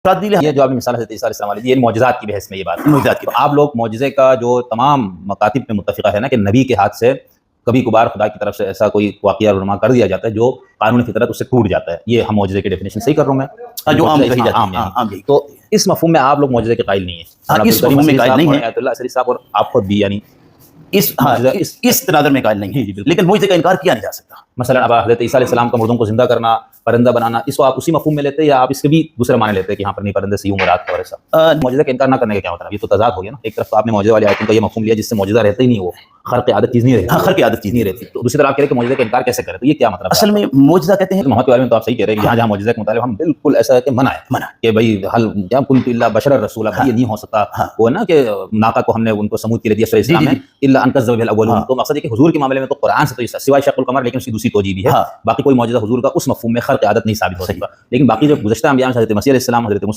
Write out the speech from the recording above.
یہ جو آپ نے مثال حضرت عیسیٰ علیہ السلام والی دی، یہ معجزات کی بحث میں یہ بات ہے. معجزات کی تو آپ لوگ معجزے کا جو تمام مکاتب میں متفقہ ہے نا کہ نبی کے ہاتھ سے کبھی کبھار خدا کی طرف سے ایسا کوئی واقعہ رونما کر دیا جاتا ہے جو قانون فطرت اس سے ٹوٹ جاتا ہے. یہ ہم معجزے کی ڈیفینیشن صحیح کر رہا ہوں میں، جو عام کہی جاتی ہے. تو اس مفہوم میں آپ لوگ معجزے کے قائل نہیں ہیں. اس مفہوم میں قائل نہیں ہیں آیت اللہ علیہ صاحب اور آپ خود بھی، یعنی اس تناظر میں قائل نہیں ہے. لیکن معجزے کا انکار کیا نہیں جا سکتا. مثلا اب حضرت عیسیٰ علیہ السلام کا مردوں کو زندہ کرنا، پرندہ بنانا، اس کو آپ اسی مفہوم میں لیتے ہیں یا آپ اس کے بھی دوسرے معنی لیتے ہیں کہ یہاں پر نہیں پرندے سے یوں مراد کا اور ایسا؟ معجزہ کا انکار نہ کرنے کا کیا مطلب؟ یہ تو تضاد ہو گیا نا. ایک طرف تو آپ نے معجزہ والی آیتوں کا یہ مفہوم لیا جس سے معجزہ رہتا ہی نہیں، وہ خرق عادت چیز نہیں رہتی. خرق عادت چیز نہیں رہتی. تو دوسری طرف آپ کہہ رہے ہیں کہ معجزہ کا انکار کیسے کریں، تو یہ کیا مطلب؟ اصل میں معجزہ کہتے ہیں محمد کے بارے میں تو آپ صحیح کہہ رہے ہیں کہ جہاں معجزہ کے مطالب ہم بالکل ایسا ہے کہ منع ہے کہ بھائی حل کیا کنت الا بشر رسول، یہ نہیں ہو سکتا. وہ نا کہ ناقہ کو ہم نے ان کو سمود کے لیے دیا اسلام میں الا ان کذب الاولون. تو مقصد ہے کہ حضور کے معاملے میں تو قرآن سے تو سوائے شق القمر، لیکن اس کی دوسری توجیہ بھی ہے. باقی کوئی معجزہ حضور کا اس مفہوم میں خرق عادت نہیں ثابت ہو سکتا. لیکن باقی جو گزشتہ انبیاء، حضرت مسیح علیہ السلام، حضرت